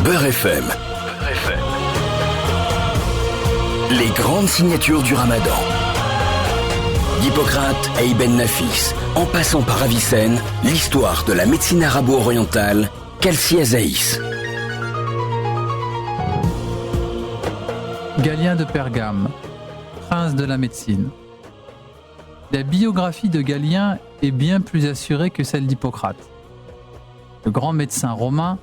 Beurre FM. Les grandes signatures du Ramadan. D'Hippocrate à Ibn Nafis, en passant par Avicenne, l'histoire de la médecine arabo-orientale, Kalsi Azaïs. Galien de Pergame, prince de la médecine. La biographie de Galien est bien plus assurée que celle d'Hippocrate. Le grand médecin romain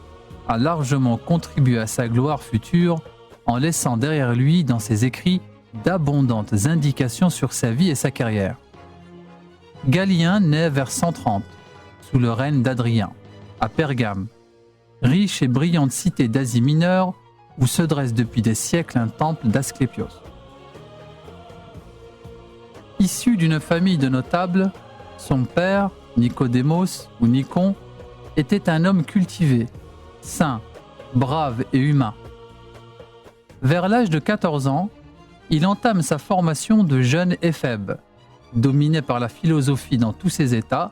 a largement contribué à sa gloire future en laissant derrière lui dans ses écrits d'abondantes indications sur sa vie et sa carrière. Galien naît vers 130, sous le règne d'Adrien, à Pergame, riche et brillante cité d'Asie mineure où se dresse depuis des siècles un temple d'Asclépios. Issu d'une famille de notables, son père, Nicodémos ou Nicon, était un homme cultivé, saint, brave et humain. Vers l'âge de 14 ans, il entame sa formation de jeune éphèbe. Dominé par la philosophie dans tous ses états,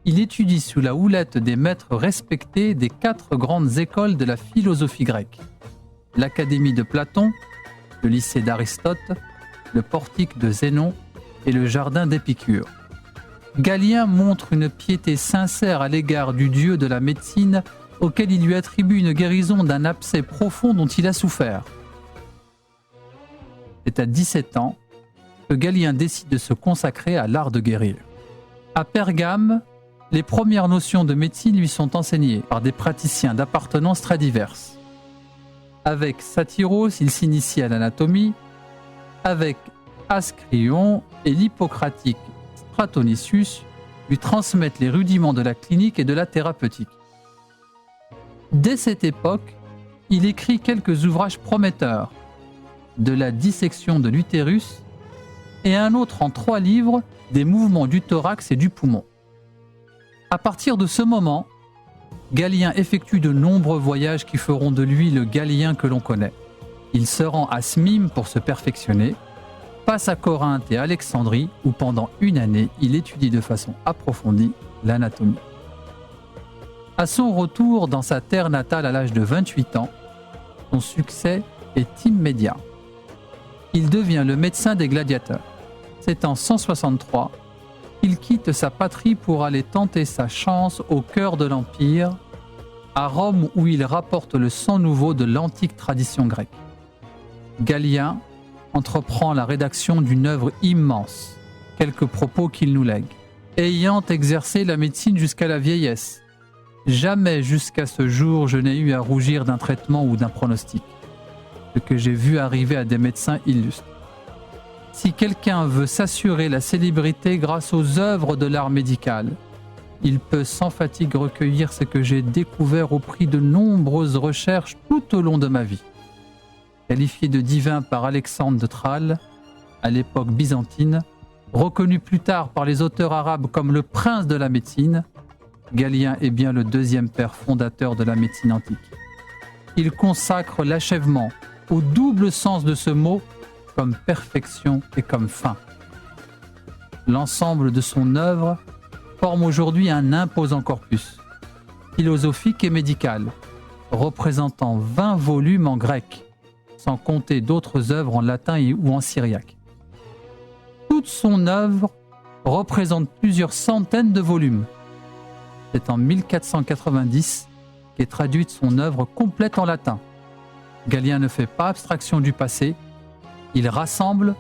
il étudie sous la houlette des maîtres respectés des 4 grandes écoles de la philosophie grecque: l'Académie de Platon, le lycée d'Aristote, le portique de Zénon et le jardin d'Épicure. Galien montre une piété sincère à l'égard du dieu de la médecine auquel il lui attribue une guérison d'un abcès profond dont il a souffert. C'est à 17 ans que Galien décide de se consacrer à l'art de guérir. À Pergame, les premières notions de médecine lui sont enseignées par des praticiens d'appartenances très diverses. Avec Satyros, il s'initie à l'anatomie. Avec Ascrion et l'hippocratique Stratonicius lui transmettent les rudiments de la clinique et de la thérapeutique. Dès cette époque, il écrit quelques ouvrages prometteurs, de la dissection de l'utérus et un autre en 3 livres, des mouvements du thorax et du poumon. À partir de ce moment, Galien effectue de nombreux voyages qui feront de lui le Galien que l'on connaît. Il se rend à Smyrne pour se perfectionner, passe à Corinthe et Alexandrie où pendant 1 année, il étudie de façon approfondie l'anatomie. À son retour dans sa terre natale à l'âge de 28 ans, son succès est immédiat. Il devient le médecin des gladiateurs. C'est en 163 qu'il quitte sa patrie pour aller tenter sa chance au cœur de l'Empire, à Rome où il rapporte le sang nouveau de l'antique tradition grecque. Galien entreprend la rédaction d'une œuvre immense, quelques propos qu'il nous lègue. Ayant exercé la médecine jusqu'à la vieillesse, jamais jusqu'à ce jour je n'ai eu à rougir d'un traitement ou d'un pronostic, ce que j'ai vu arriver à des médecins illustres. Si quelqu'un veut s'assurer la célébrité grâce aux œuvres de l'art médical, il peut sans fatigue recueillir ce que j'ai découvert au prix de nombreuses recherches tout au long de ma vie. Qualifié de divin par Alexandre de Tralles, à l'époque byzantine, reconnu plus tard par les auteurs arabes comme le prince de la médecine, Galien est bien le 2e père fondateur de la médecine antique. Il consacre l'achèvement au double sens de ce mot, comme perfection et comme fin. L'ensemble de son œuvre forme aujourd'hui un imposant corpus, philosophique et médical, représentant 20 volumes en grec, sans compter d'autres œuvres en latin ou en syriaque. Toute son œuvre représente plusieurs centaines de volumes. C'est en 1490 qu'est traduite son œuvre complète en latin. Galien ne fait pas abstraction du passé, il rassemble,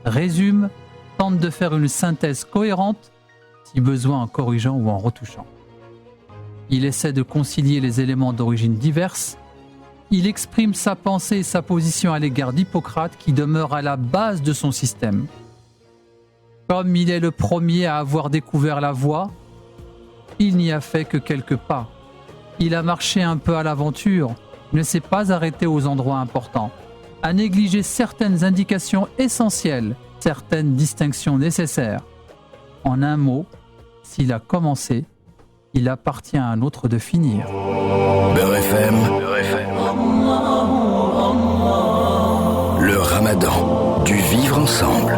résume, tente de faire une synthèse cohérente, si besoin en corrigeant ou en retouchant. Il essaie de concilier les éléments d'origine diverses. Il exprime sa pensée et sa position à l'égard d'Hippocrate qui demeure à la base de son système. Comme il est le premier à avoir découvert la voie, il n'y a fait que quelques pas. Il a marché un peu à l'aventure, ne s'est pas arrêté aux endroits importants, a négligé certaines indications essentielles, certaines distinctions nécessaires. En un mot, s'il a commencé, il appartient à un autre de finir. Beurre FM. Le Ramadan, du vivre ensemble.